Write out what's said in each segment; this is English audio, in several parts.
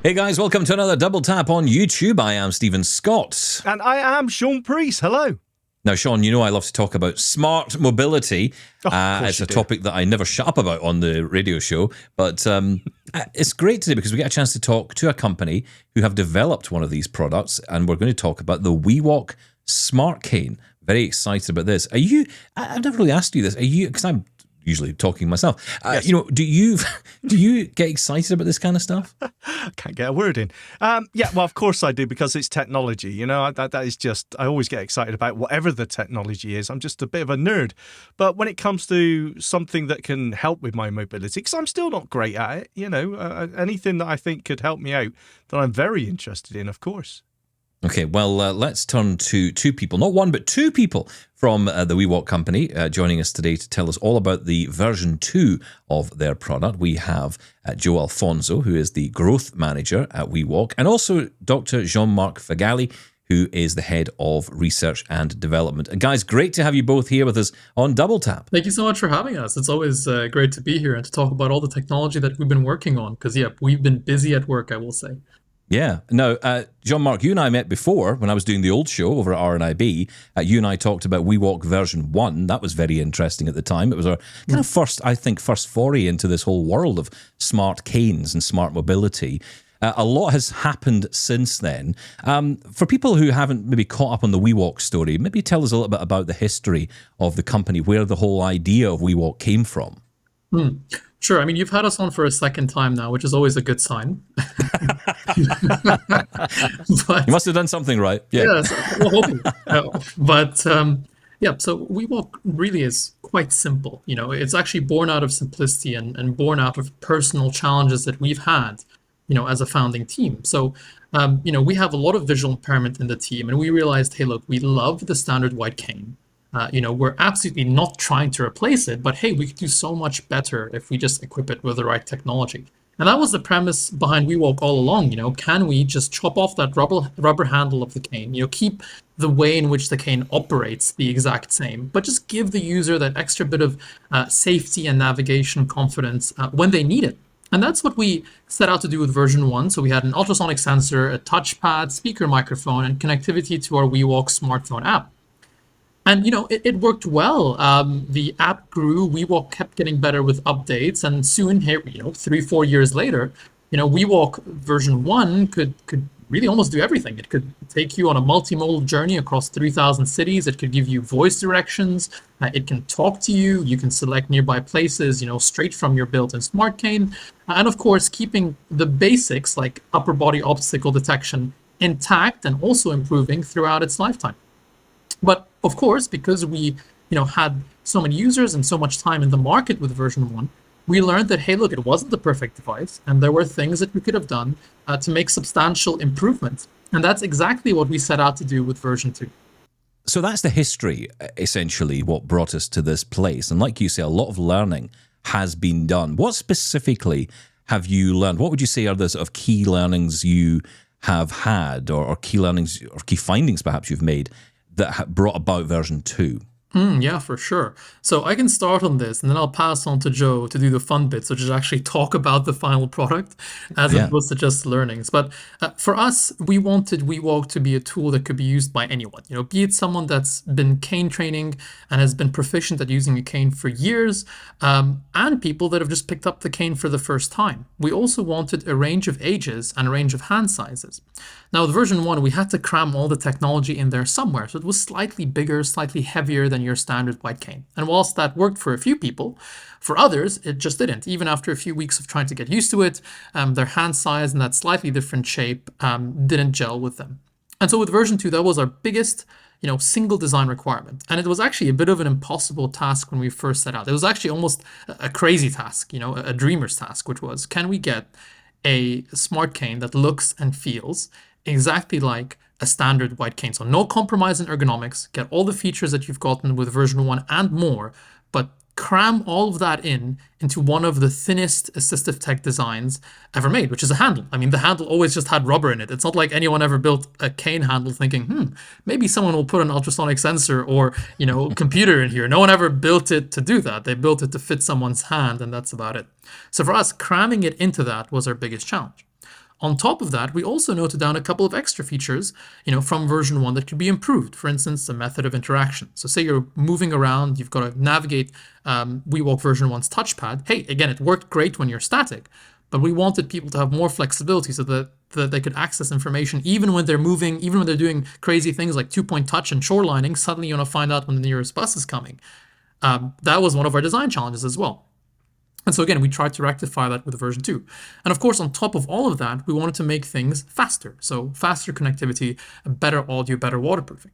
Hey guys, welcome to another Double Tap on YouTube. I am Stephen Scott. And I am Shaun Priest. Hello. Now, Shaun, you know I love to talk about smart mobility. It's a topic that I never shut up about on the radio show, but it's great today because we get a chance to talk to a company who have developed one of these products, and we're going to talk about the WeWalk Smart Cane. Very excited about this. I've never really asked you this. Because I'm usually talking myself. Yes. Do you get excited about this kind of stuff? I can't get a word in. Yeah, well, of course I do, because it's technology. You know, that is just, I always get excited about whatever the technology is. I'm just a bit of a nerd. But when it comes to something that can help with my mobility, because I'm still not great at it, you know, anything that I think could help me out, that I'm very interested in, of course. Okay, well, let's turn to two people, not one, but two people from the WeWalk company joining us today to tell us all about the version 2 of their product. We have Joe Alfonso, who is the growth manager at WeWalk, and also Dr. Jean-Marc Feghali, who is the head of research and development. And guys, great to have you both here with us on Double Tap. Thank you so much for having us. It's always great to be here and to talk about all the technology that we've been working on, because, yeah, we've been busy at work, I will say. Yeah. Now, Jean-Marc, you and I met before when I was doing the old show over at RNIB. You and I talked about WeWalk version 1. That was very interesting at the time. It was our kind of first foray into this whole world of smart canes and smart mobility. A lot has happened since then. For people who haven't maybe caught up on the WeWalk story, maybe tell us a little bit about the history of the company, where the whole idea of WeWalk came from. Sure. I mean, you've had us on for a second time now, which is always a good sign. But, you must have done something right. Yeah. Yes, we're hoping. Yeah, so WeWalk really is quite simple. You know, it's actually born out of simplicity and born out of personal challenges that we've had, you know, as a founding team. So, we have a lot of visual impairment in the team, and we realized, hey, look, we love the standard white cane. We're absolutely not trying to replace it, but hey, we could do so much better if we just equip it with the right technology. And that was the premise behind WeWalk all along. You know, can we just chop off that rubber handle of the cane, keep the way in which the cane operates the exact same, but just give the user that extra bit of safety and navigation confidence when they need it. And that's what we set out to do with version 1. So we had an ultrasonic sensor, a touchpad, speaker microphone, and connectivity to our WeWalk smartphone app. And, it worked well. The app grew, WeWalk kept getting better with updates, and soon here, 3-4 years later, WeWalk version 1 could really almost do everything. It could take you on a multimodal journey across 3,000 cities. It could give you voice directions. It can talk to you. You can select nearby places, straight from your built-in smart cane. And of course, keeping the basics like upper body obstacle detection intact and also improving throughout its lifetime. But of course, because we, had so many users and so much time in the market with version 1, we learned that, hey, look, it wasn't the perfect device, and there were things that we could have done to make substantial improvements. And that's exactly what we set out to do with version 2. So that's the history, essentially, what brought us to this place. And like you say, a lot of learning has been done. What specifically have you learned? What would you say are the sort of key learnings you have had, or key learnings or key findings perhaps you've made that brought about version 2? Yeah, for sure. So I can start on this, and then I'll pass on to Joe to do the fun bits, which is actually talk about the final product as opposed to just learnings. But for us, we wanted WeWalk to be a tool that could be used by anyone, be it someone that's been cane training and has been proficient at using a cane for years, and people that have just picked up the cane for the first time. We also wanted a range of ages and a range of hand sizes. Now, with version 1, we had to cram all the technology in there somewhere, so it was slightly bigger, slightly heavier than your standard white cane. And whilst that worked for a few people, for others, it just didn't. Even after a few weeks of trying to get used to it, their hand size and that slightly different shape didn't gel with them. And so with version 2, that was our biggest, single design requirement. And it was actually a bit of an impossible task when we first set out. It was actually almost a crazy task, a dreamer's task, which was, can we get a smart cane that looks and feels exactly like a standard white cane? So no compromise in ergonomics, get all the features that you've gotten with version 1 and more, but cram all of that into one of the thinnest assistive tech designs ever made, which is a handle. I mean, the handle always just had rubber in it. It's not like anyone ever built a cane handle thinking, maybe someone will put an ultrasonic sensor or, computer in here. No one ever built it to do that. They built it to fit someone's hand, and that's about it. So for us, cramming it into that was our biggest challenge. On top of that, we also noted down a couple of extra features, from version 1 that could be improved. For instance, the method of interaction. So say you're moving around, you've got to navigate WeWalk version 1's touchpad. Hey, again, it worked great when you're static, but we wanted people to have more flexibility so that they could access information even when they're moving, even when they're doing crazy things like 2-point touch and shorelining. Suddenly you want to find out when the nearest bus is coming. That was one of our design challenges as well. And so again, we tried to rectify that with version 2. And of course, on top of all of that, we wanted to make things faster. So faster connectivity, better audio, better waterproofing.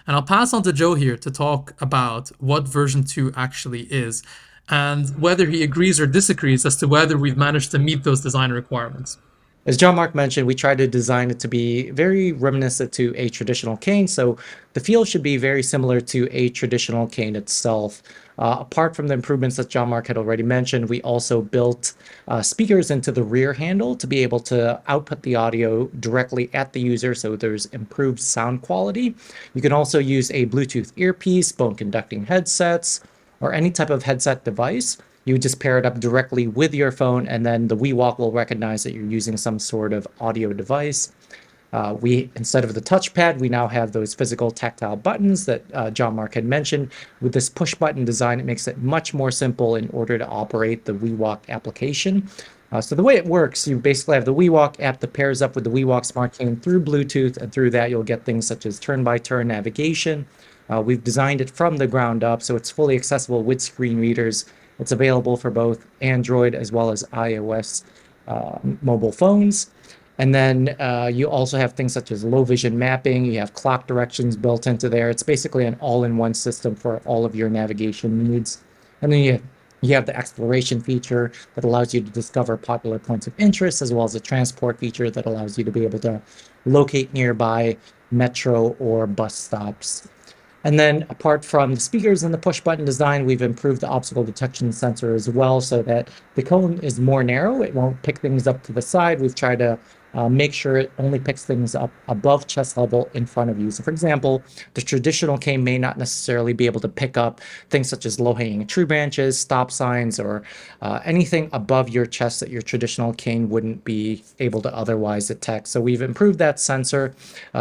And I'll pass on to Joe here to talk about what version 2 actually is and whether he agrees or disagrees as to whether we've managed to meet those design requirements. As Jean-Marc mentioned, we tried to design it to be very reminiscent to a traditional cane, so the feel should be very similar to a traditional cane itself. Apart from the improvements that Jean-Marc had already mentioned, we also built speakers into the rear handle to be able to output the audio directly at the user, so there's improved sound quality. You can also use a Bluetooth earpiece, bone conducting headsets, or any type of headset device. You would just pair it up directly with your phone, and then the WeWalk will recognize that you're using some sort of audio device. Instead of the touchpad, we now have those physical tactile buttons that Jean-Marc had mentioned. With this push button design, it makes it much more simple in order to operate the WeWalk application. So the way it works, you basically have the WeWalk app that pairs up with the WeWalk Smart Cane through Bluetooth, and through that you'll get things such as turn-by-turn navigation. We've designed it from the ground up, so it's fully accessible with screen readers. It's available for both Android as well as iOS mobile phones. And then you also have things such as low vision mapping. You have clock directions built into there. It's basically an all-in-one system for all of your navigation needs. And then you have the exploration feature that allows you to discover popular points of interest, as well as a transport feature that allows you to be able to locate nearby metro or bus stops. And then apart from the speakers and the push button design, we've improved the obstacle detection sensor as well so that the cone is more narrow. It won't pick things up to the side. We've tried to make sure it only picks things up above chest level in front of you. So for example, the traditional cane may not necessarily be able to pick up things such as low-hanging tree branches, stop signs, or anything above your chest that your traditional cane wouldn't be able to otherwise detect. So we've improved that sensor.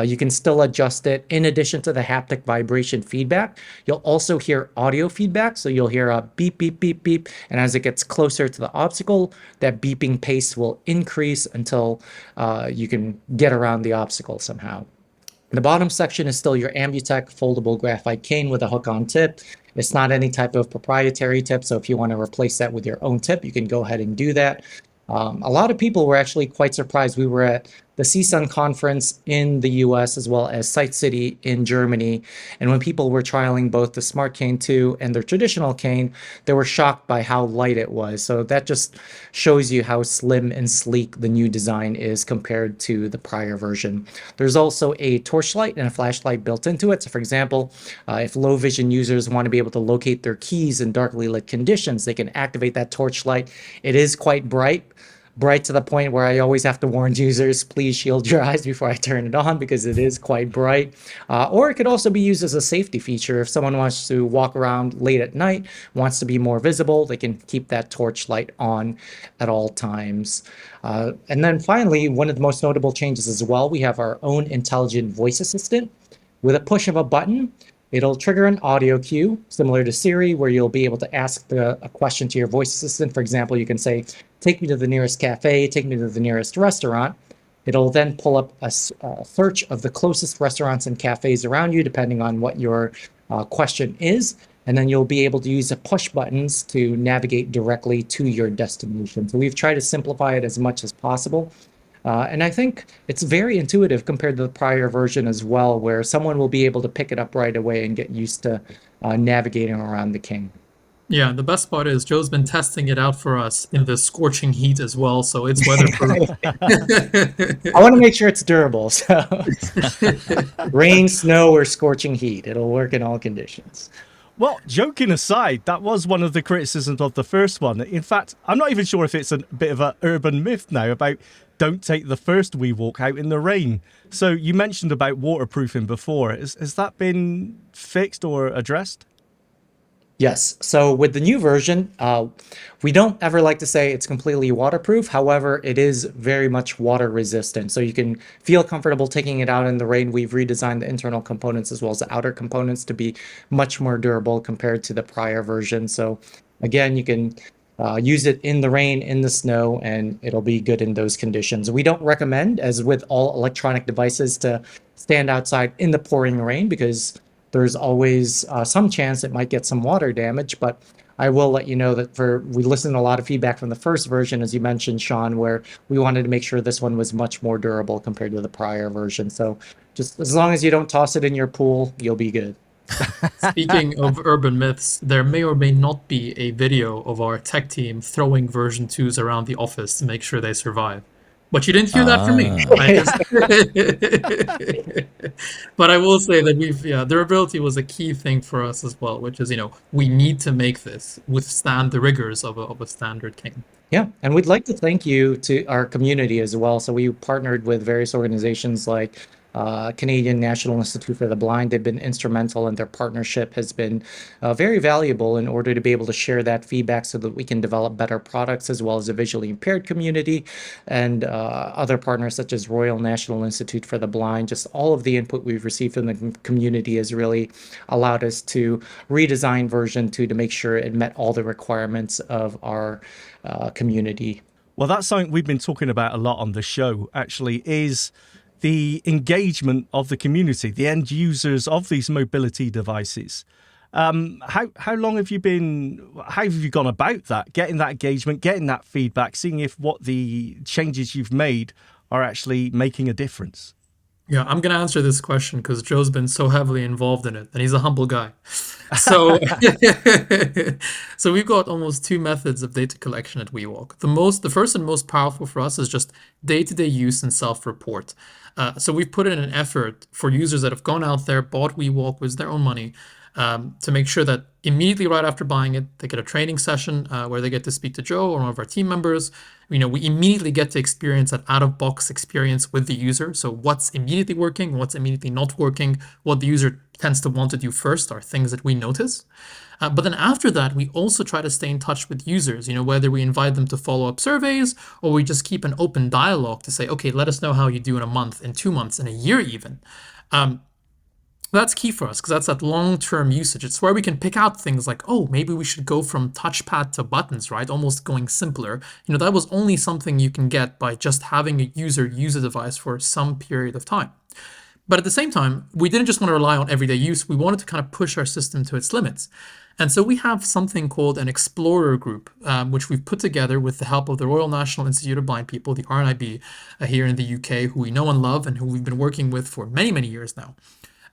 You can still adjust it. In addition to the haptic vibration feedback, you'll also hear audio feedback. So you'll hear a beep, beep, beep, beep. And as it gets closer to the obstacle, that beeping pace will increase until you can get around the obstacle somehow. The bottom section is still your Ambutech foldable graphite cane with a hook-on tip. It's not any type of proprietary tip, so if you want to replace that with your own tip, you can go ahead and do that. A lot of people were actually quite surprised. We were at the CSUN conference in the US as well as SiteCity in Germany. And when people were trialing both the Smart Cane 2 and their traditional cane, they were shocked by how light it was. So that just shows you how slim and sleek the new design is compared to the prior version. There's also a torchlight and a flashlight built into it. So for example, if low vision users want to be able to locate their keys in darkly lit conditions, they can activate that torchlight. It is quite bright to the point where I always have to warn users, please shield your eyes before I turn it on because it is quite bright. Or it could also be used as a safety feature. If someone wants to walk around late at night, wants to be more visible, they can keep that torch light on at all times. And then finally, one of the most notable changes as well, we have our own intelligent voice assistant. With a push of a button, it'll trigger an audio cue, similar to Siri, where you'll be able to ask a question to your voice assistant. For example, you can say, take me to the nearest cafe, take me to the nearest restaurant. It'll then pull up a search of the closest restaurants and cafes around you, depending on what your question is. And then you'll be able to use the push buttons to navigate directly to your destination. So we've tried to simplify it as much as possible. And I think it's very intuitive compared to the prior version as well, where someone will be able to pick it up right away and get used to navigating around the cane. Yeah, the best part is Joe's been testing it out for us in the scorching heat as well, so it's weatherproof. I want to make sure it's durable, so rain, snow, or scorching heat, it'll work in all conditions. Well, joking aside, that was one of the criticisms of the first one. In fact, I'm not even sure if it's a bit of an urban myth now about don't take the first WeWalk out in the rain. So you mentioned about waterproofing before. Has that been fixed or addressed? Yes. So with the new version, we don't ever like to say it's completely waterproof. However, it is very much water resistant. So you can feel comfortable taking it out in the rain. We've redesigned the internal components as well as the outer components to be much more durable compared to the prior version. So again, you can use it in the rain, in the snow, and it'll be good in those conditions. We don't recommend, as with all electronic devices, to stand outside in the pouring rain because there's always some chance it might get some water damage. But I will let you know that we listened to a lot of feedback from the first version, as you mentioned, Shaun, where we wanted to make sure this one was much more durable compared to the prior version. So just as long as you don't toss it in your pool, you'll be good. Speaking of urban myths, there may or may not be a video of our tech team throwing version 2s around the office to make sure they survive. But you didn't hear that from me. But I will say that durability was a key thing for us as well, which is, we need to make this withstand the rigors of a standard cane. Yeah, and we'd like to thank you to our community as well. So we partnered with various organizations like Canadian National Institute for the Blind. They've been instrumental, and their partnership has been very valuable in order to be able to share that feedback so that we can develop better products, as well as the visually impaired community and other partners such as Royal National Institute for the Blind. Just all of the input we've received from the community has really allowed us to redesign version 2 to make sure it met all the requirements of our community. Well, that's something we've been talking about a lot on the show, actually, is the engagement of the community, the end users of these mobility devices. How long have you how have you gone about that, getting that engagement, getting that feedback, seeing if what the changes you've made are actually making a difference? Yeah, I'm going to answer this question because Joe's been so heavily involved in it, and he's a humble guy. So, so we've got almost 2 methods of data collection at WeWalk. The first and most powerful for us is just day-to-day use and self-report. So we've put in an effort for users that have gone out there, bought WeWalk with their own money, to make sure that immediately right after buying it, they get a training session where they get to speak to Joe or one of our team members. We immediately get to experience that out-of-box experience with the user. So what's immediately working, what's immediately not working, what the user tends to want to do first are things that we notice. But then after that, we also try to stay in touch with users, whether we invite them to follow-up surveys or we just keep an open dialogue to say, okay, let us know how you do in a month, in 2 months, in a year even. That's key for us because that's that long-term usage. It's where we can pick out things like, oh, maybe we should go from touchpad to buttons, right? Almost going simpler. That was only something you can get by just having a user use a device for some period of time. But at the same time, we didn't just want to rely on everyday use. We wanted to kind of push our system to its limits. And so we have something called an Explorer group, which we've put together with the help of the Royal National Institute of Blind People, the RNIB, here in the UK, who we know and love and who we've been working with for many, many years now.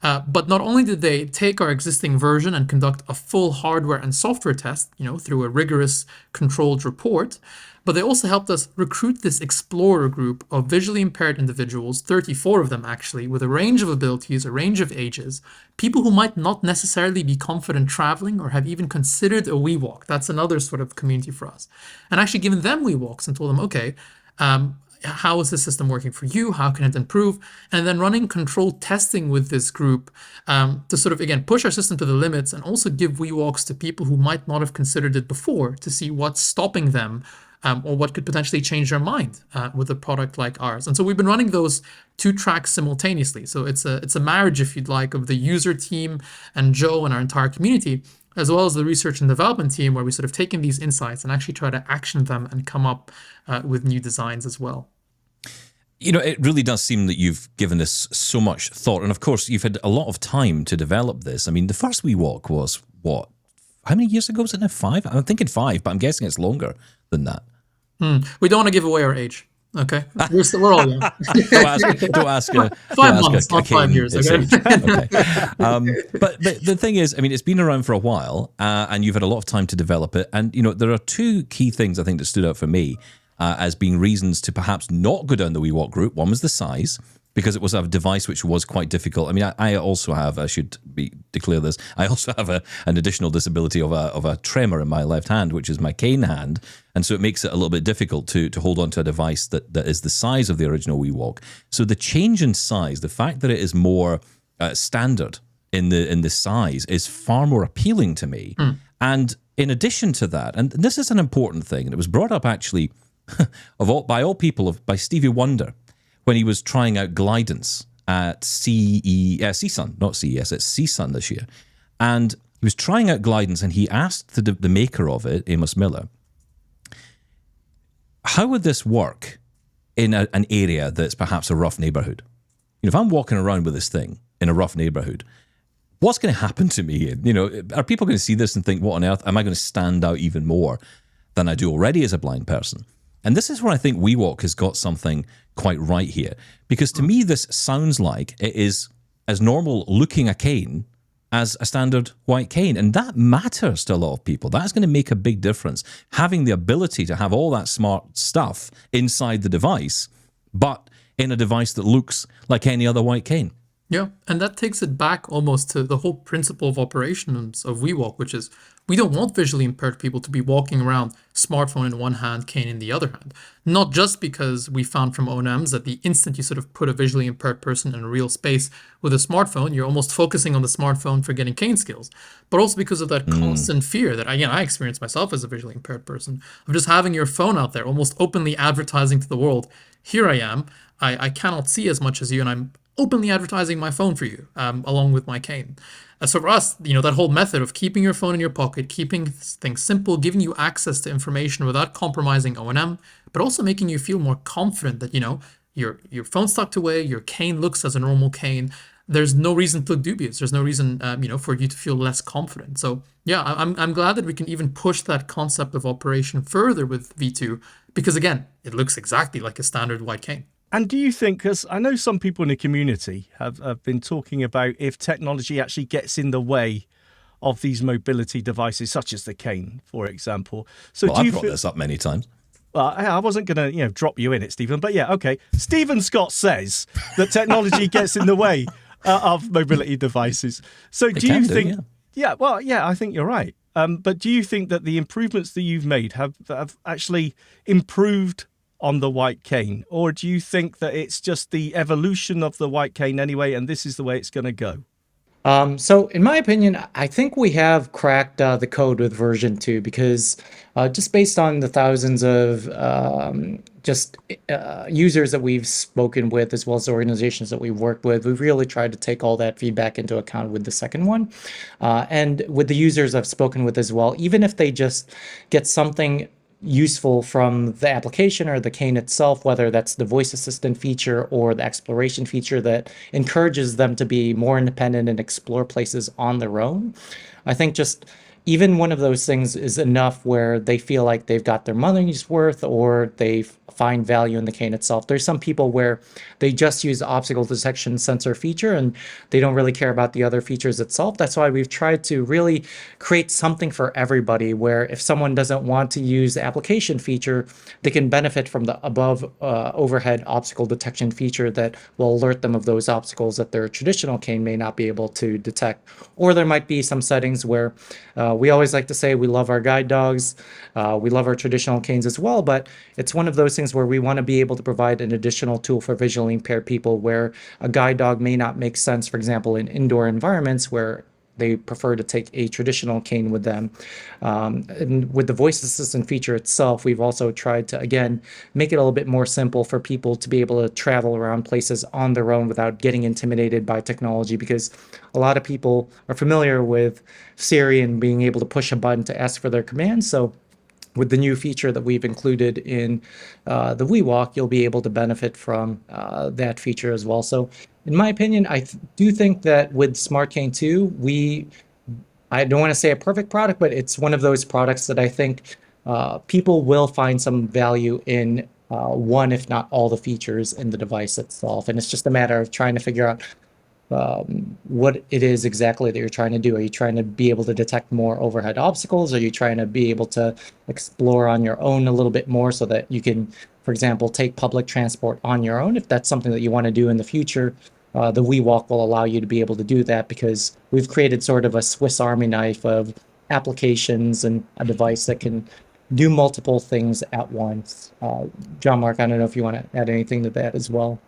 But not only did they take our existing version and conduct a full hardware and software test, through a rigorous controlled report, but they also helped us recruit this Explorer group of visually impaired individuals, 34 of them actually, with a range of abilities, a range of ages, people who might not necessarily be confident traveling or have even considered a WeWalk. That's another sort of community for us. And actually given them WeWalks and told them, okay, how is the system working for you? How can it improve? And then running controlled testing with this group to sort of, again, push our system to the limits and also give WeWalks to people who might not have considered it before to see what's stopping them or what could potentially change their mind with a product like ours. And so we've been running those 2 tracks simultaneously. So it's a marriage, if you'd like, of the user team and Joe and our entire community, as well as the research and development team, where we sort of taken these insights and actually try to action them and come up with new designs as well. It really does seem that you've given this so much thought. And of course, you've had a lot of time to develop this. I mean, the first WeWalk was what? How many years ago was it now? 5? I'm thinking 5, but I'm guessing it's longer than that. We don't want to give away our age. Okay, we're all young. Don't ask. 5 months, not 5 years. Okay. But the thing is, I mean, it's been around for a while, and you've had a lot of time to develop it. And there are 2 key things I think that stood out for me as being reasons to perhaps not go down the WeWalk route. One was the size, because it was a device which was quite difficult. I mean, I also have, I should declare this, I also have an additional disability of a tremor in my left hand, which is my cane hand. And so it makes it a little bit difficult to hold on to a device that is the size of the original WeWalk. So the change in size, the fact that it is more standard in the size is far more appealing to me. And in addition to that, and this is an important thing, and it was brought up actually by all people, by Stevie Wonder, when he was trying out Glidance at CSUN, not CES, it's CSUN this year. And he was trying out Glidance, and he asked the maker of it, Amos Miller, how would this work in an area that's perhaps a rough neighborhood? If I'm walking around with this thing in a rough neighborhood, what's going to happen to me? Are people going to see this and think, what on earth? Am I going to stand out even more than I do already as a blind person? And this is where I think WeWalk has got something quite right here. Because to me, this sounds like it is as normal looking a cane as a standard white cane. And that matters to a lot of people. That's going to make a big difference. Having the ability to have all that smart stuff inside the device, but in a device that looks like any other white cane. Yeah, and that takes it back almost to the whole principle of operations of WeWalk, which is we don't want visually impaired people to be walking around smartphone in one hand, cane in the other hand. Not just because we found from O&Ms that the instant you sort of put a visually impaired person in a real space with a smartphone, you're almost focusing on the smartphone for getting cane skills, but also because of that constant fear that, again, I experienced myself as a visually impaired person, of just having your phone out there, almost openly advertising to the world, here I am, I cannot see as much as you, and I'm openly advertising my phone for you, along with my cane. So for us, that whole method of keeping your phone in your pocket, keeping things simple, giving you access to information without compromising O&M, but also making you feel more confident that, your phone's tucked away, your cane looks as a normal cane. There's no reason to look dubious. There's no reason, for you to feel less confident. So yeah, I'm glad that we can even push that concept of operation further with V2, because again, it looks exactly like a standard white cane. And do you think, because I know some people in the community have been talking about if technology actually gets in the way of these mobility devices, such as the cane, for example. So I've brought this up many times. Well, I wasn't going to, drop you in it, Stephen. But yeah, okay. Stephen Scott says that technology gets in the way of mobility devices. So do you think? Yeah, well, yeah, I think you're right. But do you think that the improvements that you've made have actually improved on the white cane, or do you think that it's just the evolution of the white cane anyway, and this is the way it's going to go? So in my opinion, I think we have cracked the code with version 2, because just based on the thousands of users that we've spoken with, as well as organizations that we've worked with, we've really tried to take all that feedback into account with the second one. And with the users I've spoken with as well, even if they just get something useful from the application or the cane itself, whether that's the voice assistant feature or the exploration feature that encourages them to be more independent and explore places on their own. I think just even one of those things is enough where they feel like they've got their money's worth, or they find value in the cane itself. There's some people where they just use the obstacle detection sensor feature and they don't really care about the other features itself. That's why we've tried to really create something for everybody, where if someone doesn't want to use the application feature, they can benefit from the above overhead obstacle detection feature that will alert them of those obstacles that their traditional cane may not be able to detect. Or there might be some settings where we always like to say we love our guide dogs, we love our traditional canes as well, but it's one of those things where we want to be able to provide an additional tool for visually impaired people, where a guide dog may not make sense, for example, in indoor environments where they prefer to take a traditional cane with them. And with the voice assistant feature itself, we've also tried to, again, make it a little bit more simple for people to be able to travel around places on their own without getting intimidated by technology, because a lot of people are familiar with Siri and being able to push a button to ask for their commands. So with the new feature that we've included in the WeWalk, you'll be able to benefit from that feature as well. So in my opinion, I do think that with SmartCane 2, I don't want to say a perfect product, but it's one of those products that I think people will find some value in one, if not all the features in the device itself. And it's just a matter of trying to figure out what it is exactly that you're trying to do. Are you trying to be able to detect more overhead obstacles? Are you trying to be able to explore on your own a little bit more so that you can, for example, take public transport on your own? If that's something that you want to do in the future, the WeWalk will allow you to be able to do that, because we've created sort of a Swiss Army knife of applications and a device that can do multiple things at once. Jean-Marc, I don't know if you want to add anything to that as well.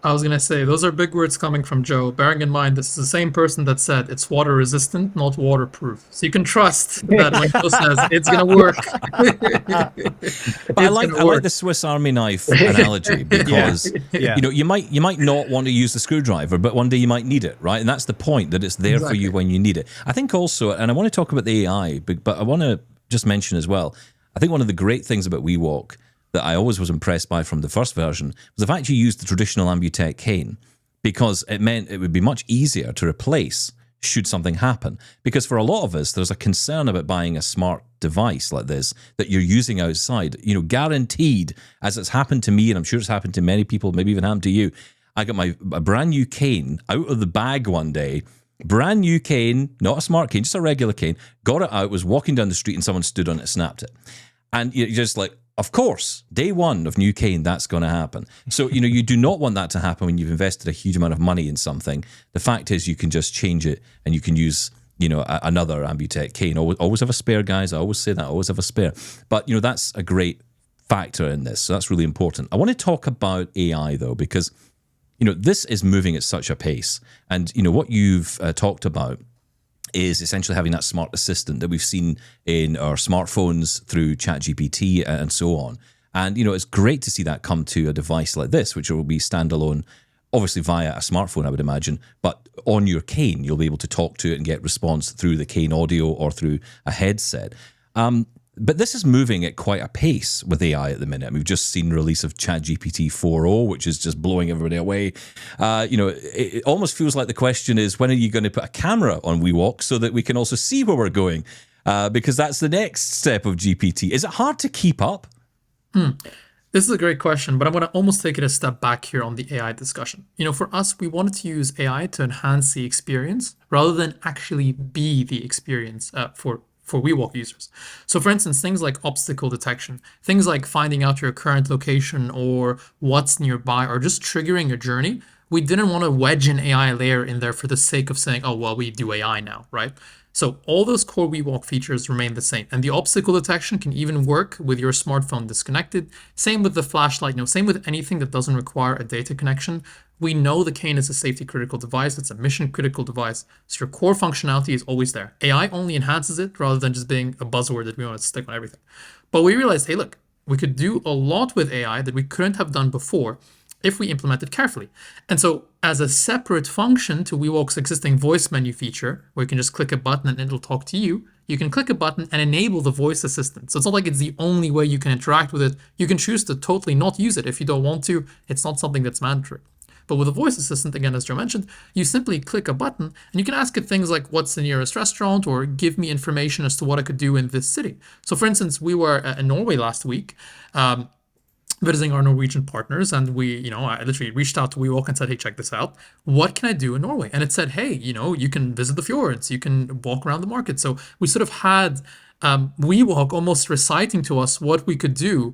I was gonna say those are big words coming from Joe. Bearing in mind this is the same person that said it's water resistant, not waterproof. So you can trust that when Joe says it's gonna work, But I it's like gonna I like work. the Swiss Army knife analogy because Yeah. you might not want to use the screwdriver, but one day you might need it, right? And that's the point, that it's there for you Exactly. when you need it. I think also, and I want to talk about the AI, but I want to just mention as well, I think one of the great things about WeWalk that I always was impressed by from the first version was the fact you used the traditional Ambutech cane, because it meant it would be much easier to replace should something happen. Because for a lot of us, there's a concern about buying a smart device like this that you're using outside. Guaranteed, as it's happened to me, and I'm sure it's happened to many people, maybe even happened to you, I got a brand new cane out of the bag one day. Brand new cane, not a smart cane, just a regular cane. Got it out, was walking down the street, and someone stood on it, snapped it. And you're just like, of course, day one of new cane, that's going to happen. So, you do not want that to happen when you've invested a huge amount of money in something. The fact is you can just change it and you can use, another Ambutech cane. Always have a spare, guys. I always say that. Always have a spare. But, that's a great factor in this. So that's really important. I want to talk about AI, though, because, this is moving at such a pace. And, what you've talked about is essentially having that smart assistant that we've seen in our smartphones through ChatGPT and so on. And, it's great to see that come to a device like this, which will be standalone, obviously via a smartphone, I would imagine, but on your cane, you'll be able to talk to it and get response through the cane audio or through a headset. But this is moving at quite a pace with AI at the minute. We've just seen the release of ChatGPT 4.0, which is just blowing everybody away. It almost feels like the question is, when are you going to put a camera on WeWalk so that we can also see where we're going? Because that's the next step of GPT. Is it hard to keep up? This is a great question, but I'm going to almost take it a step back here on the AI discussion. For us, we wanted to use AI to enhance the experience rather than actually be the experience for WeWalk users. So for instance, things like obstacle detection, things like finding out your current location or what's nearby, or just triggering a journey, we didn't want to wedge an AI layer in there for the sake of saying, oh, well, we do AI now, right? So all those core WeWalk features remain the same. And the obstacle detection can even work with your smartphone disconnected. Same with the flashlight, same with anything that doesn't require a data connection. We know the cane is a safety critical device. It's a mission critical device. So your core functionality is always there. AI only enhances it rather than just being a buzzword that we want to stick on everything. But we realized, hey, look, we could do a lot with AI that we couldn't have done before if we implement it carefully. And so as a separate function to WeWalk's existing voice menu feature, where you can just click a button and it'll talk to you, you can click a button and enable the voice assistant. So it's not like it's the only way you can interact with it. You can choose to totally not use it if you don't want to. It's not something that's mandatory. But with a voice assistant, again, as Joe mentioned, you simply click a button and you can ask it things like, what's the nearest restaurant, or give me information as to what I could do in this city. So for instance, we were in Norway last week, visiting our Norwegian partners, and I literally reached out to WeWalk and said, hey, check this out. What can I do in Norway? And it said, hey, you can visit the fjords, you can walk around the market. So we sort of had WeWalk almost reciting to us what we could do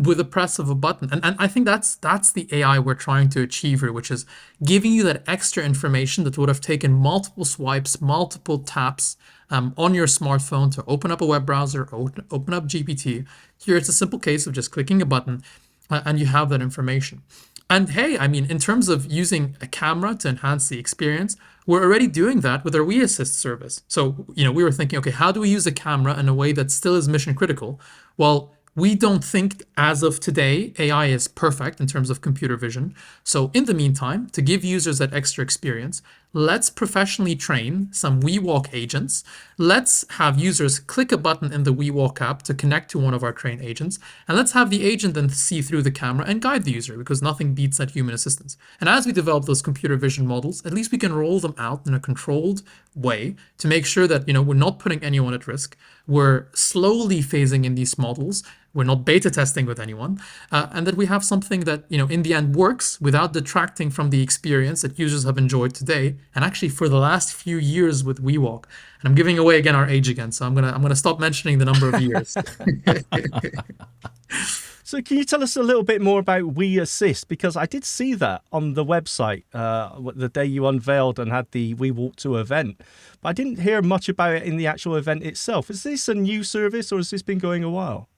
with the press of a button. And I think that's the AI we're trying to achieve here, which is giving you that extra information that would have taken multiple swipes, multiple taps on your smartphone to open up a web browser, open up GPT. Here it's a simple case of just clicking a button and you have that information. And hey, in terms of using a camera to enhance the experience, we're already doing that with our WeAssist service. So, we were thinking, okay, how do we use a camera in a way that still is mission critical? Well, we don't think as of today AI is perfect in terms of computer vision. So in the meantime, to give users that extra experience, let's professionally train some WeWalk agents. Let's have users click a button in the WeWalk app to connect to one of our trained agents. And let's have the agent then see through the camera and guide the user, because nothing beats that human assistance. And as we develop those computer vision models, at least we can roll them out in a controlled way to make sure that, we're not putting anyone at risk. We're slowly phasing in these models. We're not beta testing with anyone, and that we have something that, in the end works without detracting from the experience that users have enjoyed today, and actually for the last few years with WeWalk. And I'm giving away again our age again, so I'm gonna stop mentioning the number of years. So can you tell us a little bit more about WeAssist? Because I did see that on the website the day you unveiled and had the WeWalk 2 event, but I didn't hear much about it in the actual event itself. Is this a new service, or has this been going a while?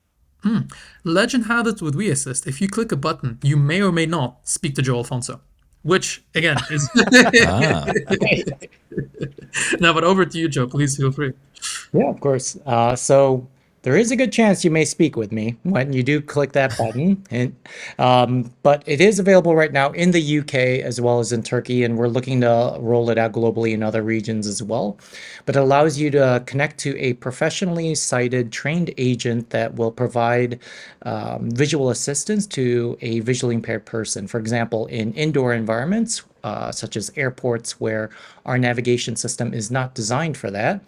Legend had it with WeAssist. If you click a button, you may or may not speak to Joe Alfonso, which again is Ah, now. But over to you, Joe. Please feel free. Yeah, of course. So there is a good chance you may speak with me when you do click that button. And but it is available right now in the UK as well as in Turkey, and we're looking to roll it out globally in other regions as well. But it allows you to connect to a professionally sighted, trained agent that will provide visual assistance to a visually impaired person. For example, in indoor environments, such as airports where our navigation system is not designed for that.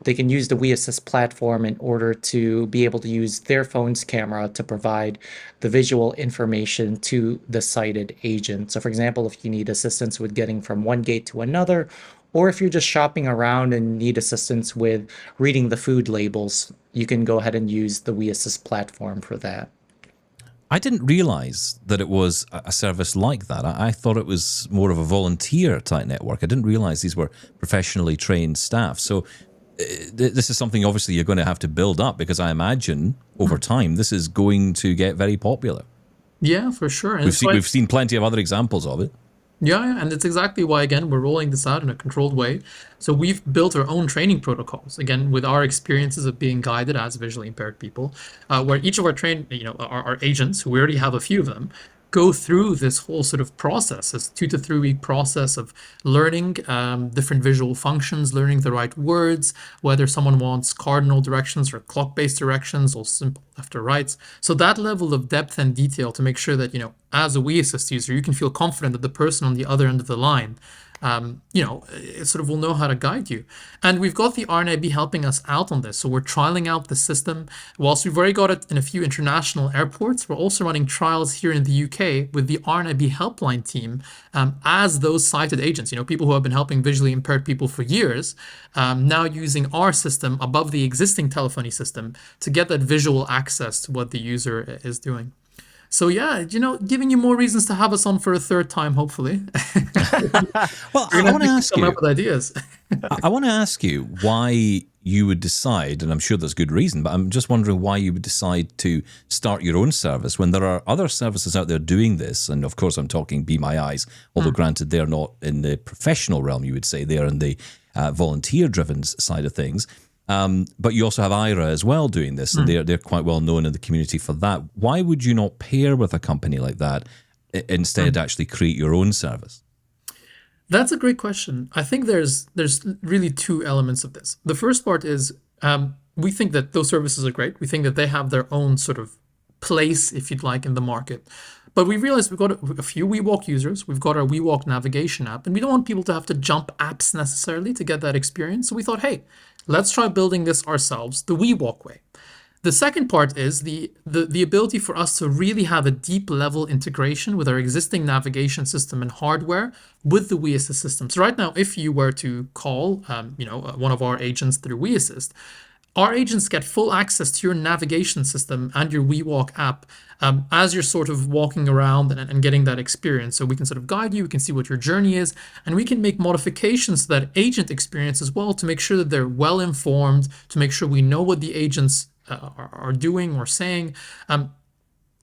They can use the WeAssist platform in order to be able to use their phone's camera to provide the visual information to the sighted agent. So for example, if you need assistance with getting from one gate to another, or if you're just shopping around and need assistance with reading the food labels, you can go ahead and use the WeAssist platform for that. I didn't realize that it was a service like that. I thought it was more of a volunteer type network. I didn't realize these were professionally trained staff. So this is something obviously you're going to have to build up, because I imagine over time this is going to get very popular. Yeah, for sure. And We've seen plenty of other examples of it. Yeah, and it's exactly why, again, we're rolling this out in a controlled way. So we've built our own training protocols, again, with our experiences of being guided as visually impaired people, where each of our agents, who we already have a few of them, go through this whole sort of process, this 2 to 3 week process of learning different visual functions, learning the right words, whether someone wants cardinal directions or clock-based directions or simple left or right. So that level of depth and detail to make sure that, as a WeAssist user, you can feel confident that the person on the other end of the line it sort of will know how to guide you. And we've got the RNIB helping us out on this. So we're trialing out the system. Whilst we've already got it in a few international airports, we're also running trials here in the UK with the RNIB helpline team as those sighted agents, people who have been helping visually impaired people for years, now using our system above the existing telephony system to get that visual access to what the user is doing. So yeah, giving you more reasons to have us on for a third time, hopefully. Well, I want to ask come you. up with ideas. I want to ask you why you would decide, and I'm sure there's good reason, but I'm just wondering why you would decide to start your own service when there are other services out there doing this. And of course, I'm talking Be My Eyes, although granted, they're not in the professional realm, you would say. They're in the volunteer-driven side of things. But you also have IRA as well doing this, and they're quite well known in the community for that. Why would you not pair with a company like that instead actually create your own service? That's a great question. I think there's really two elements of this. The first part is we think that those services are great. We think that they have their own sort of place, if you'd like, in the market. But we realized we've got a few WeWalk users. We've got our WeWalk navigation app, and we don't want people to have to jump apps necessarily to get that experience. So we thought, hey, let's try building this ourselves the WeWalk way. The second part is the ability for us to really have a deep level integration with our existing navigation system and hardware with the WeAssist system. So right now, if you were to call, one of our agents through WeAssist, our agents get full access to your navigation system and your WeWalk app as you're sort of walking around and getting that experience. So we can sort of guide you, we can see what your journey is, and we can make modifications to that agent experience as well to make sure that they're well informed, to make sure we know what the agents are doing or saying.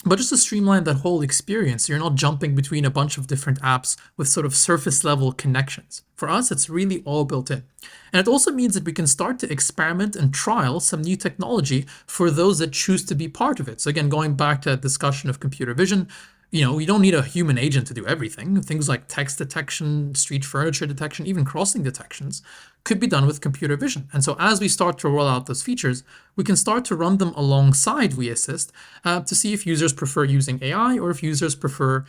But just to streamline that whole experience, you're not jumping between a bunch of different apps with sort of surface level connections. For us, it's really all built in. And it also means that we can start to experiment and trial some new technology for those that choose to be part of it. So again, going back to that discussion of computer vision, you don't need a human agent to do everything. Things like text detection, street furniture detection, even crossing detections could be done with computer vision. And so as we start to roll out those features, we can start to run them alongside WeAssist to see if users prefer using AI or if users prefer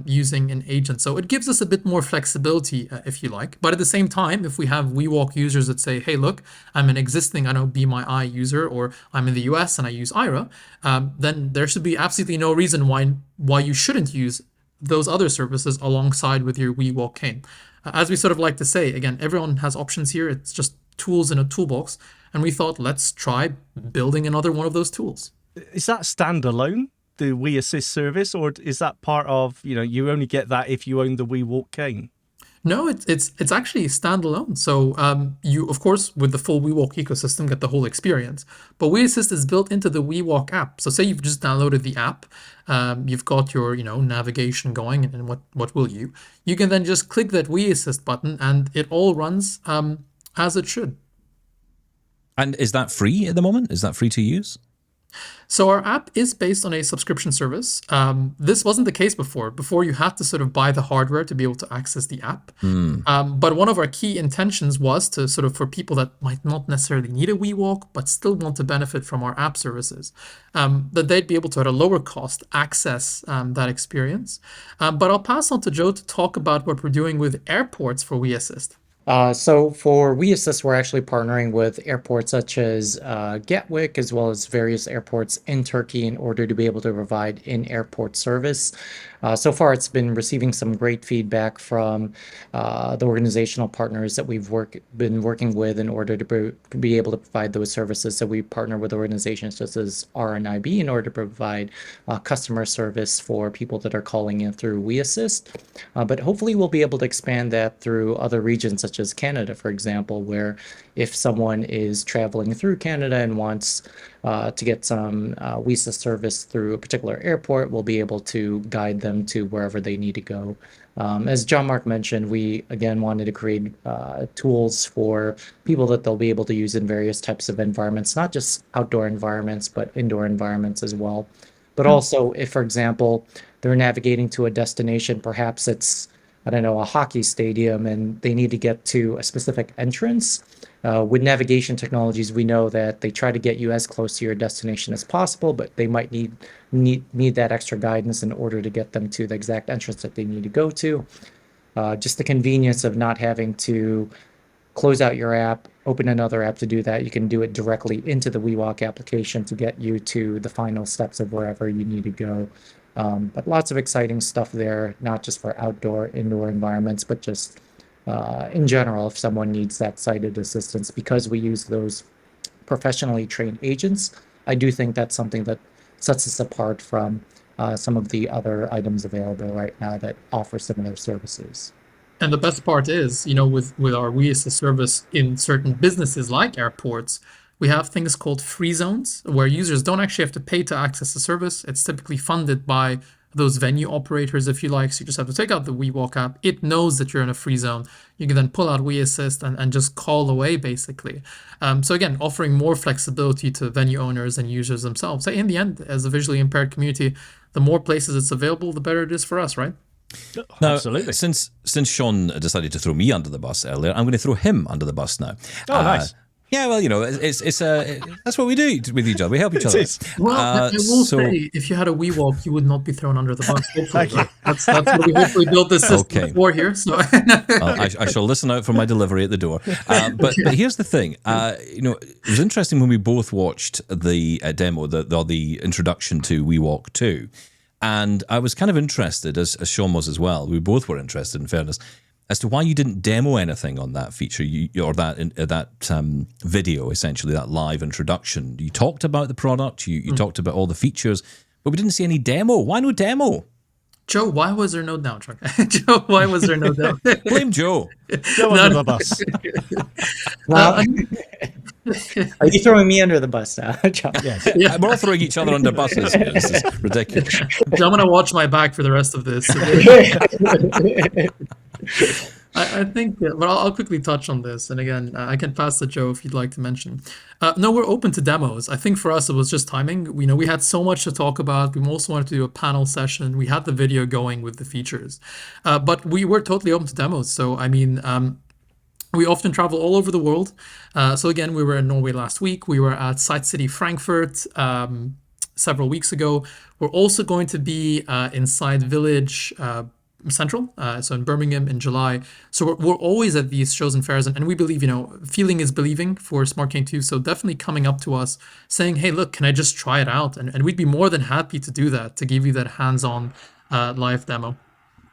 using an agent. So it gives us a bit more flexibility, if you like. But at the same time, if we have WeWalk users that say, hey, look, I'm an existing, Be My Eye user, or I'm in the US and I use IRA, then there should be absolutely no reason why you shouldn't use those other services alongside with your WeWalk Cane. As we sort of like to say, again, everyone has options here. It's just tools in a toolbox. And we thought, let's try building another one of those tools. Is that standalone, the WeAssist service, or is that part of, you only get that if you own the WeWalk Cane? No, it's actually standalone. So you, of course, with the full WeWalk ecosystem, get the whole experience. But WeAssist is built into the WeWalk app. So say you've just downloaded the app, you've got your navigation going, and what will you? You can then just click that WeAssist button, and it all runs as it should. And is that free at the moment? Is that free to use? So our app is based on a subscription service. This wasn't the case before. Before, you had to sort of buy the hardware to be able to access the app. But one of our key intentions was to sort of, for people that might not necessarily need a WeWalk, but still want to benefit from our app services, that they'd be able to, at a lower cost, access that experience. But I'll pass on to Joe to talk about what we're doing with airports for WeAssist. So for WeAssist, we're actually partnering with airports such as Gatwick, as well as various airports in Turkey, in order to be able to provide in-airport service. So far, it's been receiving some great feedback from the organizational partners that we've been working with in order to be able to provide those services. So we partner with organizations such as RNIB in order to provide customer service for people that are calling in through WeAssist. But hopefully, we'll be able to expand that through other regions, such as Canada, for example, where if someone is traveling through Canada and wants to get some WeAssist service through a particular airport, we'll be able to guide them to wherever they need to go. As Jean-Marc mentioned, we again wanted to create tools for people that they'll be able to use in various types of environments, not just outdoor environments, but indoor environments as well. But also, if, for example, they're navigating to a destination, perhaps it's, I don't know, a hockey stadium, and they need to get to a specific entrance. With navigation technologies, we know that they try to get you as close to your destination as possible, but they might need that extra guidance in order to get them to the exact entrance that they need to go to. Just the convenience of not having to close out your app, open another app to do that. You can do it directly into the WeWalk application to get you to the final steps of wherever you need to go. But lots of exciting stuff there, not just for outdoor, indoor environments, but just in general, if someone needs that sighted assistance, because we use those professionally trained agents, I do think that's something that sets us apart from some of the other items available right now that offer similar services. And the best part is, with our WeAssist service in certain businesses like airports, we have things called free zones where users don't actually have to pay to access the service. It's typically funded by those venue operators, if you like. So you just have to take out the WeWalk app. It knows that you're in a free zone. You can then pull out WeAssist and just call away, basically. So again, offering more flexibility to venue owners and users themselves. So in the end, as a visually impaired community, the more places it's available, the better it is for us, right? Now, Absolutely. Since Shaun decided to throw me under the bus earlier, I'm going to throw him under the bus now. Oh, nice. Yeah, well, it's that's what we do with each other. We help each other. Well, I will say, if you had a WeWalk, you would not be thrown under the bus. Hopefully, right? That's what we hopefully built this system for here. So I shall listen out for my delivery at the door. But here's the thing. It was interesting when we both watched the demo, the introduction to WeWalk 2. And I was kind of interested, as Shaun was as well. We both were interested, in fairness, as to why you didn't demo anything on that feature or that video, essentially, that live introduction. You talked about the product, you talked about all the features, but we didn't see any demo. Why no demo? Joe, why was there no demo? Joe, why was there no demo? Blame Joe. Joe under the bus. Are you throwing me under the bus now, John? Yes. Yeah. We're all throwing each other under buses. This is ridiculous. I'm going to watch my back for the rest of this. I think, but I'll quickly touch on this. And again, I can pass to Joe if you'd like to mention. No, we're open to demos. I think for us, it was just timing. We had so much to talk about. We also wanted to do a panel session. We had the video going with the features. But we were totally open to demos. So, I mean, we often travel all over the world. So again, we were in Norway last week. We were at SiteCity Frankfurt several weeks ago. We're also going to be inside Village Central, so in Birmingham in July. So we're always at these shows and fairs, and we believe, feeling is believing for SmartCane 2. So definitely coming up to us saying, hey, look, can I just try it out? And we'd be more than happy to do that, to give you that hands-on live demo.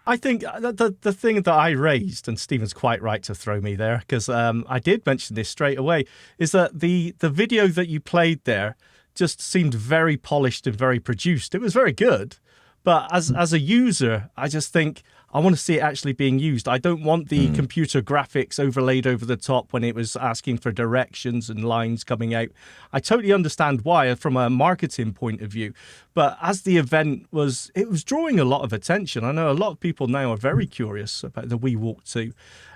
I think the thing that I raised, and Stephen's quite right to throw me there, because I did mention this straight away, is that the video that you played there just seemed very polished and very produced. It was very good, But as a user, I just think I want to see it actually being used. I don't want the computer graphics overlaid over the top when it was asking for directions and lines coming out. I totally understand why from a marketing point of view. But as the event was drawing a lot of attention. I know a lot of people now are very curious about the WeWalk 2.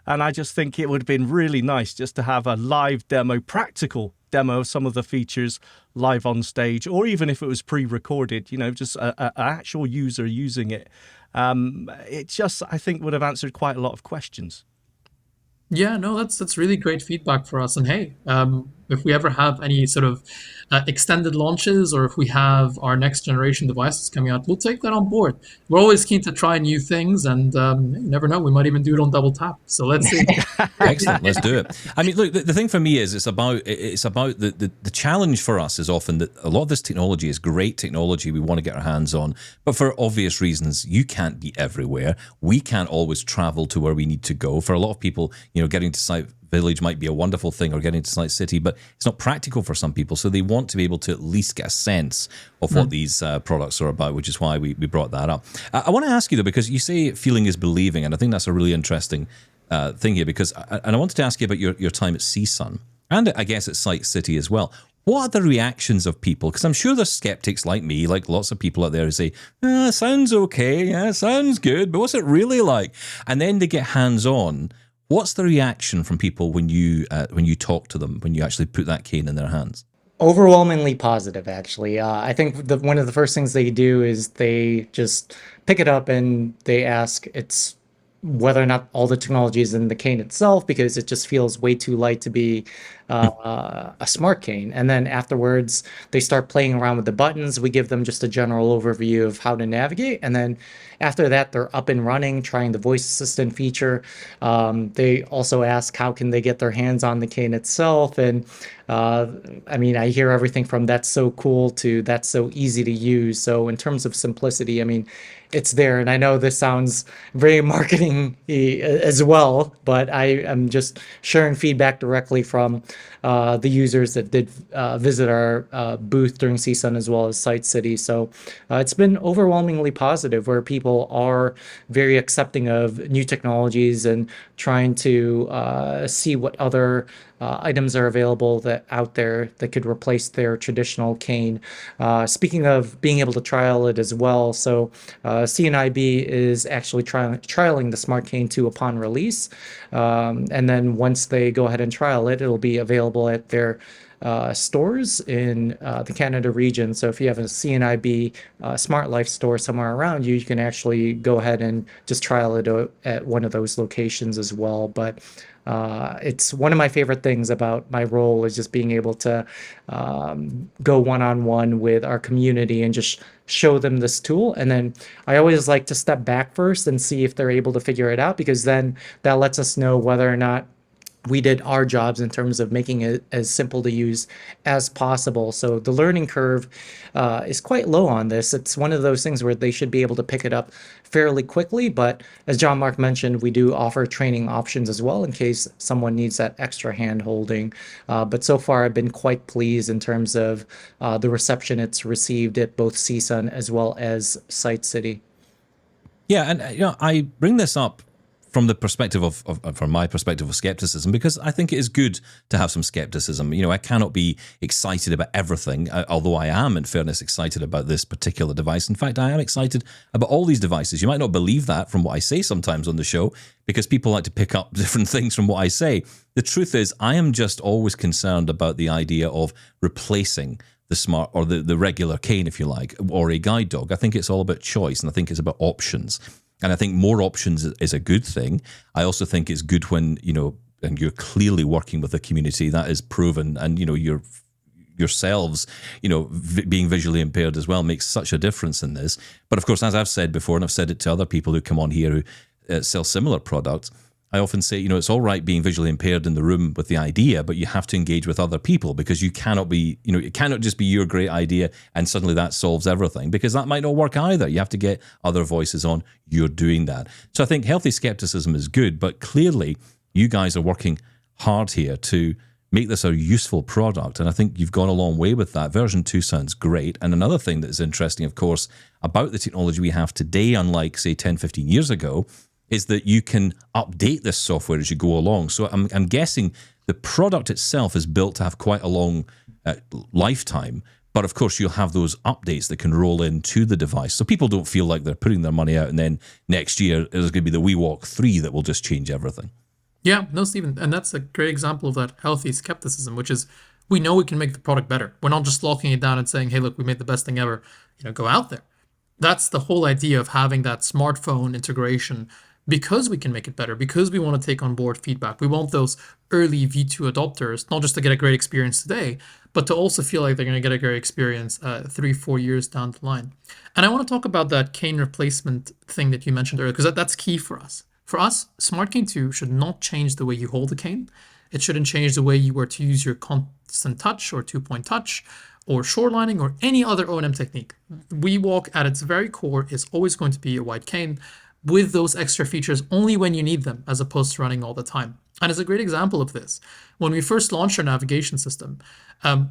And I just think it would have been really nice just to have a live demo, practical demo of some of the features live on stage, or even if it was pre-recorded, just an actual user using it. It just, I think, would have answered quite a lot of questions. Yeah, no, that's really great feedback for us. And hey, if we ever have any sort of extended launches, or if we have our next generation devices coming out, we'll take that on board. We're always keen to try new things, and you never know, we might even do it on double tap. So let's see. Excellent, let's do it. I mean, look, the thing for me is it's about the challenge for us is often that a lot of this technology is great technology we want to get our hands on, but for obvious reasons, you can't be everywhere. We can't always travel to where we need to go. For a lot of people, getting to Sight Village might be a wonderful thing, or getting to Sight City, but it's not practical for some people. So they want to be able to at least get a sense of what these products are about, which is why we brought that up. I want to ask you though, because you say feeling is believing, and I think that's a really interesting thing here, because I wanted to ask you about your time at CSUN, and I guess at Sight City as well. What are the reactions of people? Because I'm sure there's skeptics like me, like lots of people out there who say, sounds okay, yeah, sounds good, but what's it really like? And then they get hands-on. What's the reaction from people when you talk to them, when you actually put that cane in their hands? Overwhelmingly positive, actually. I think one of the first things they do is they just pick it up and they ask whether or not all the technology is in the cane itself, because it just feels way too light to be a smart cane. And then afterwards, they start playing around with the buttons. We give them just a general overview of how to navigate. And then after that, they're up and running, trying the voice assistant feature. They also ask how can they get their hands on the cane itself. And I mean, I hear everything from that's so cool to that's so easy to use. So in terms of simplicity, I mean, it's there. And I know this sounds very marketing as well, but I am just sharing feedback directly from the users that did visit our booth during CSUN as well as Sight City. So it's been overwhelmingly positive, where people are very accepting of new technologies and trying to see what other items are available out there that could replace their traditional cane. Speaking of being able to trial it as well, so CNIB is actually trialing the Smart Cane 2 upon release, and then once they go ahead and trial it, it'll be available at their stores in the Canada region. So if you have a CNIB Smart Life store somewhere around you, you can actually go ahead and just trial it at one of those locations as well. But it's one of my favorite things about my role is just being able to go one-on-one with our community and just show them this tool. And then I always like to step back first and see if they're able to figure it out, because then that lets us know whether or not we did our jobs in terms of making it as simple to use as possible. So the learning curve is quite low on this. It's one of those things where they should be able to pick it up fairly quickly. But as Jean-Marc mentioned, we do offer training options as well in case someone needs that extra hand holding. But so far, I've been quite pleased in terms of the reception it's received at both CSUN as well as Sight City. Yeah, and I bring this up from the perspective from my perspective of skepticism, because I think it is good to have some skepticism. I cannot be excited about everything, although I am, in fairness, excited about this particular device. In fact, I am excited about all these devices. You might not believe that from what I say sometimes on the show, because people like to pick up different things from what I say. The truth is, I am just always concerned about the idea of replacing the smart or the regular cane, if you like, or a guide dog. I think it's all about choice, and I think it's about options. And I think more options is a good thing. I also think it's good when, and you're clearly working with the community that is proven, and, you're yourselves, being visually impaired as well makes such a difference in this. But of course, as I've said before, and I've said it to other people who come on here who sell similar products, I often say, it's all right being visually impaired in the room with the idea, but you have to engage with other people, because you cannot be, it cannot just be your great idea and suddenly that solves everything, because that might not work either. You have to get other voices on. You're doing that. So I think healthy skepticism is good, but clearly you guys are working hard here to make this a useful product. And I think you've gone a long way with that. Version 2 sounds great. And another thing that is interesting, of course, about the technology we have today, unlike, say, 10, 15 years ago, is that you can update this software as you go along. So I'm guessing the product itself is built to have quite a long lifetime. But of course, you'll have those updates that can roll into the device. So people don't feel like they're putting their money out and then next year there's going to be the WeWalk 3 that will just change everything. Yeah, no, Stephen. And that's a great example of that healthy skepticism, which is we know we can make the product better. We're not just locking it down and saying, hey, look, we made the best thing ever. Go out there. That's the whole idea of having that smartphone integration, because we can make it better, because we want to take on board feedback. We want those early V2 adopters, not just to get a great experience today, but to also feel like they're going to get a great experience 3-4 years down the line. And I want to talk about that cane replacement thing that you mentioned earlier, because that's key for us. For us, SmartCane 2 should not change the way you hold the cane. It shouldn't change the way you were to use your constant touch or 2-point touch or shorelining or any other O&M technique. WeWalk at its very core is always going to be a wide cane with those extra features only when you need them, as opposed to running all the time. And as a great example of this, when we first launched our navigation system,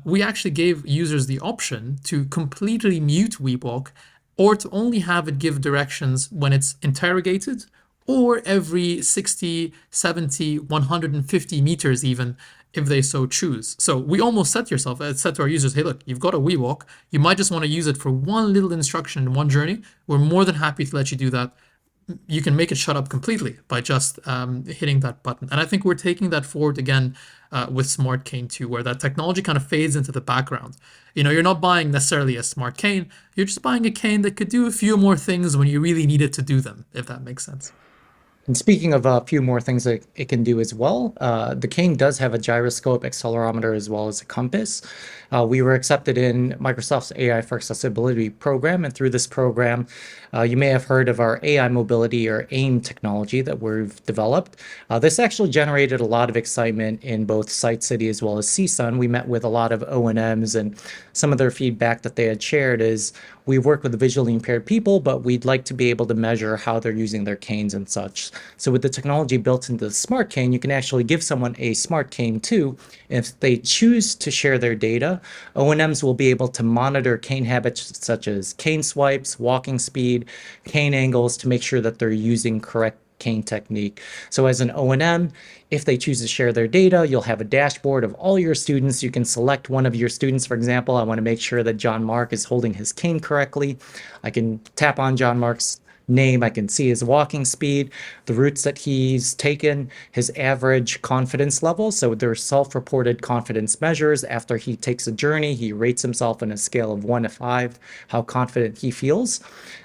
we actually gave users the option to completely mute WeWalk or to only have it give directions when it's interrogated or every 60, 70, 150 meters even, if they so choose. So we almost said to our users, hey, look, you've got a WeWalk. You might just want to use it for one little instruction in one journey. We're more than happy to let you do that. You can make it shut up completely by just hitting that button. And I think we're taking that forward again with SmartCane 2, where that technology kind of fades into the background. You're not buying necessarily a smart cane. You're just buying a cane that could do a few more things when you really need it to do them, if that makes sense. And speaking of a few more things that it can do as well, the cane does have a gyroscope, accelerometer, as well as a compass. We were accepted in Microsoft's AI for Accessibility program, and through this program, you may have heard of our AI mobility or AIM technology that we've developed. This actually generated a lot of excitement in both SiteCity as well as CSUN. We met with a lot of O&Ms, and some of their feedback that they had shared is, we work with visually impaired people, but we'd like to be able to measure how they're using their canes and such. So with the technology built into the Smart Cane, you can actually give someone a Smart Cane too. If they choose to share their data, O&Ms will be able to monitor cane habits such as cane swipes, walking speed, cane angles, to make sure that they're using correct cane technique. So as an O&M, if they choose to share their data, you'll have a dashboard of all your students. You can select one of your students. For example, I want to make sure that Jean-Marc is holding his cane correctly. I can tap on Jean-Marc's name. I can see his walking speed, the routes that he's taken, his average confidence level. So there are self-reported confidence measures. After he takes a journey, he rates himself on a scale of 1 to 5, how confident he feels.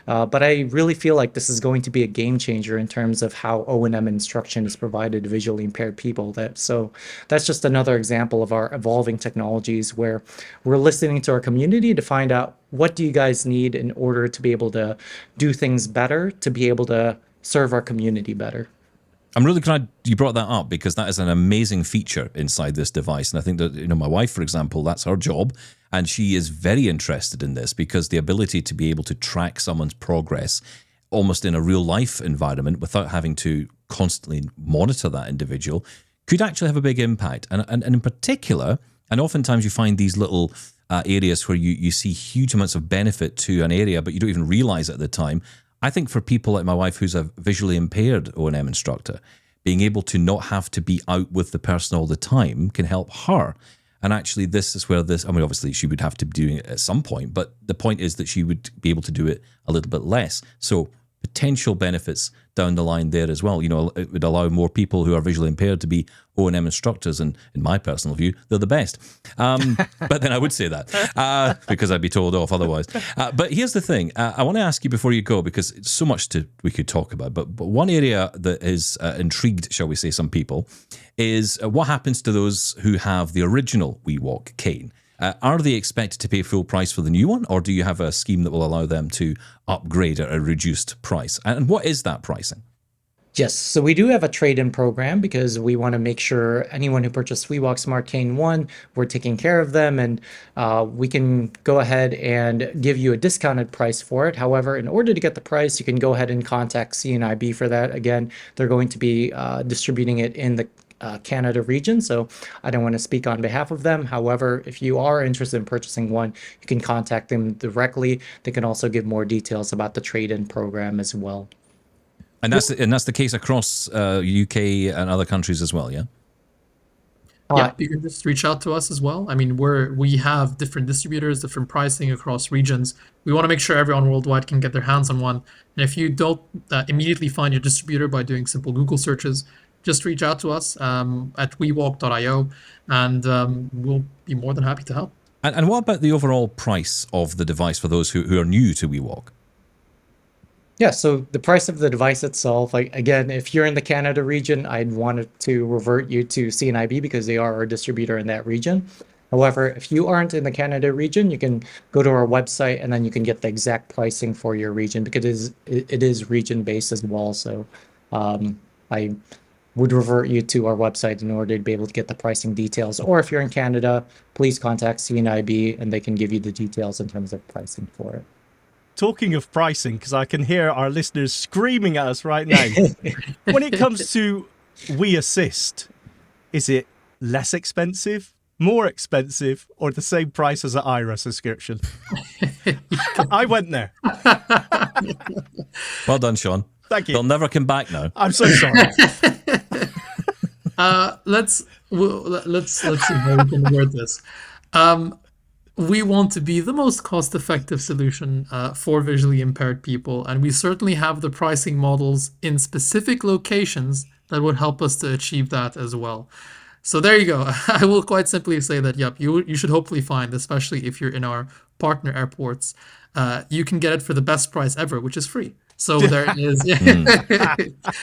But I really feel like this is going to be a game changer in terms of how O&M instruction is provided to visually impaired people. So that's just another example of our evolving technologies, where we're listening to our community to find out, what do you guys need in order to be able to do things better, to be able to serve our community better? I'm really glad you brought that up, because that is an amazing feature inside this device. And I think that, my wife, for example, that's her job. And she is very interested in this, because the ability to be able to track someone's progress almost in a real life environment without having to constantly monitor that individual could actually have a big impact. And in particular, and oftentimes you find these little areas where you see huge amounts of benefit to an area, but you don't even realize it at the time. I think for people like my wife, who's a visually impaired O&M instructor, being able to not have to be out with the person all the time can help her. And actually, this is where obviously she would have to be doing it at some point, but the point is that she would be able to do it a little bit less. So potential benefits down the line there as well. It would allow more people who are visually impaired to be O&M instructors, and in my personal view, they're the best. But then I would say that because I'd be told off otherwise. But here's the thing. I want to ask you before you go, because it's so much we could talk about, but one area that is intrigued, shall we say, some people, is what happens to those who have the original WeWalk cane. Are they expected to pay full price for the new one, or do you have a scheme that will allow them to upgrade at a reduced price? And what is that pricing? Yes, so we do have a trade-in program, because we want to make sure anyone who purchased WeWalk Smart Cane 1, we're taking care of them, and we can go ahead and give you a discounted price for it. However, in order to get the price, you can go ahead and contact CNIB for that. Again, they're going to be distributing it in the Canada region, so I don't want to speak on behalf of them. However, if you are interested in purchasing one, you can contact them directly. They can also give more details about the trade-in program as well. And that's the case across UK and other countries as well, yeah? Yeah, you can just reach out to us as well. I mean, we have different distributors, different pricing across regions. We want to make sure everyone worldwide can get their hands on one. And if you don't immediately find your distributor by doing simple Google searches, just reach out to us at WeWalk.io, and we'll be more than happy to help. And what about the overall price of the device for those who are new to WeWalk? Yeah, so the price of the device itself, like again, if you're in the Canada region, I'd want to revert you to CNIB because they are our distributor in that region. However, if you aren't in the Canada region, you can go to our website and then you can get the exact pricing for your region because it is region based as well. So I would revert you to our website in order to be able to get the pricing details. Or if you're in Canada, please contact CNIB and they can give you the details in terms of pricing for it. Talking of pricing, because I can hear our listeners screaming at us right now. When it comes to WeAssist, is it less expensive, more expensive, or the same price as an IRA subscription? I went there. Well done, Shaun. Thank you. They'll never come back now. I'm so sorry. Let's see how we can word this. We want to be the most cost-effective solution for visually impaired people, and we certainly have the pricing models in specific locations that would help us to achieve that as well. So there you go. I will quite simply say that, yep, you should hopefully find, especially if you're in our partner airports, you can get it for the best price ever, which is free. So there is.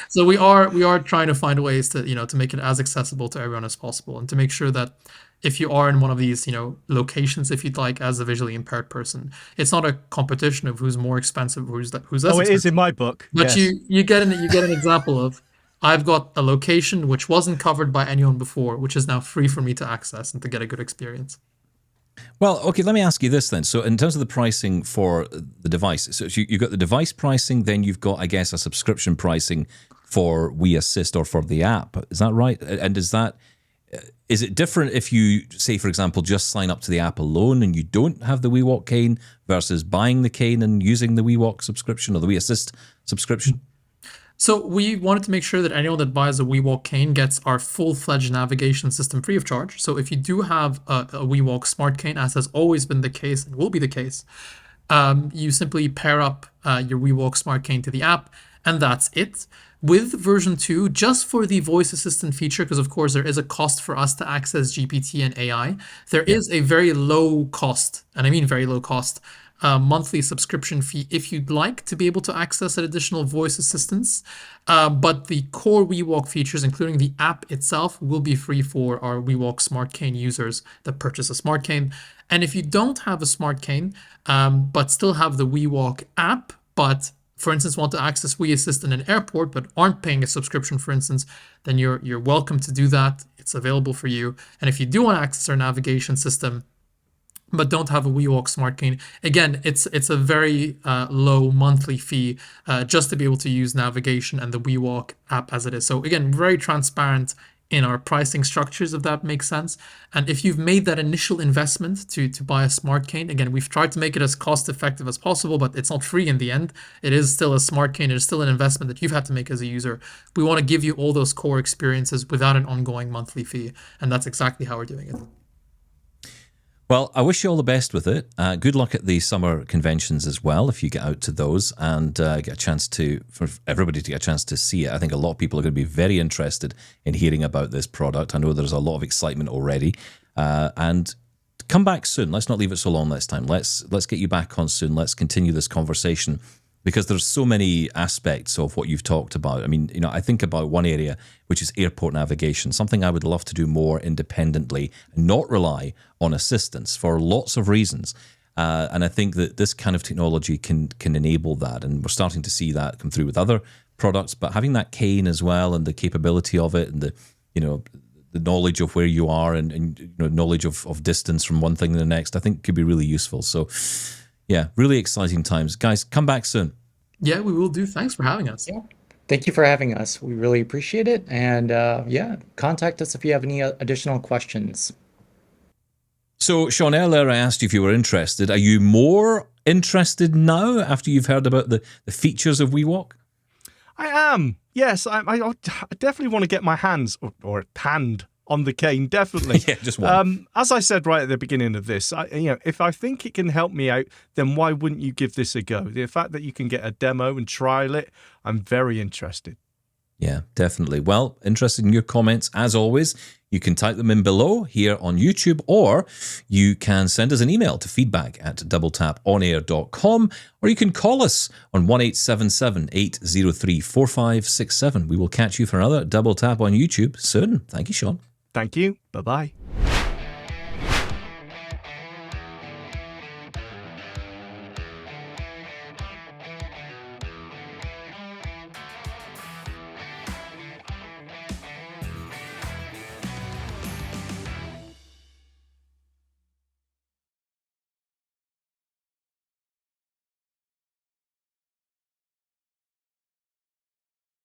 So we are trying to find ways to to make it as accessible to everyone as possible, and to make sure that if you are in one of these locations, if you'd like, as a visually impaired person, it's not a competition of who's more expensive, who's less expensive. It is in my book. But yes. you get an example of, I've got a location which wasn't covered by anyone before, which is now free for me to access and to get a good experience. Well, okay, let me ask you this then. So in terms of the pricing for the device, so you've got the device pricing, then you've got, I guess, a subscription pricing for WeAssist or for the app. Is that right? And is it different if you, say, for example, just sign up to the app alone and you don't have the WeWalk cane versus buying the cane and using the WeWalk subscription or the WeAssist subscription? So we wanted to make sure that anyone that buys a WeWalk cane gets our full-fledged navigation system free of charge. So if you do have a WeWalk Smart Cane, as has always been the case and will be the case, you simply pair up your WeWalk Smart Cane to the app, and that's it. With version 2, just for the voice assistant feature, because of course there is a cost for us to access GPT and AI, there is a very low cost, and I mean very low cost, monthly subscription fee if you'd like to be able to access additional voice assistants. But the core WeWalk features, including the app itself, will be free for our WeWalk Smart Cane users that purchase a Smart Cane. And if you don't have a Smart Cane, but still have the WeWalk app, but for instance, want to access WeAssist in an airport but aren't paying a subscription, for instance, then you're welcome to do that. It's available for you. And if you do want to access our navigation system but don't have a WeWalk Smart Cane, again, it's a very low monthly fee just to be able to use navigation and the WeWalk app as it is. So again, very transparent in our pricing structures, if that makes sense. And if you've made that initial investment to buy a Smart Cane, again, we've tried to make it as cost effective as possible, but it's not free in the end. It is still a Smart Cane. It is still an investment that you've had to make as a user. We want to give you all those core experiences without an ongoing monthly fee. And that's exactly how we're doing it. Well, I wish you all the best with it. Good luck at the summer conventions as well, if you get out to those and get a chance for everybody to get a chance to see it. I think a lot of people are going to be very interested in hearing about this product. I know there's a lot of excitement already. And come back soon. Let's not leave it so long this time. Let's get you back on soon. Let's continue this conversation, because there's so many aspects of what you've talked about. I mean, I think about one area, which is airport navigation, something I would love to do more independently and not rely on assistance for lots of reasons. And I think that this kind of technology can enable that. And we're starting to see that come through with other products, but having that cane as well and the capability of it and the knowledge of where you are and knowledge of distance from one thing to the next, I think could be really useful. So yeah, really exciting times. Guys, come back soon. Yeah, we will do. Thanks for having us. Yeah. Thank you for having us. We really appreciate it. And yeah, contact us if you have any additional questions. So, Shaun, earlier I asked you if you were interested. Are you more interested now after you've heard about the features of WeWalk? I am. Yes, I definitely want to get my hands or hand on the cane, definitely. Yeah, just one. As I said right at the beginning of this, if I think it can help me out, then why wouldn't you give this a go? The fact that you can get a demo and trial it, I'm very interested. Yeah, definitely. Well, interested in your comments, as always. You can type them in below here on YouTube, or you can send us an email to feedback@doubletaponair.com, or you can call us on 1-877-803-4567. We will catch you for another Double Tap on YouTube soon. Thank you, Shaun. Thank you. Bye-bye.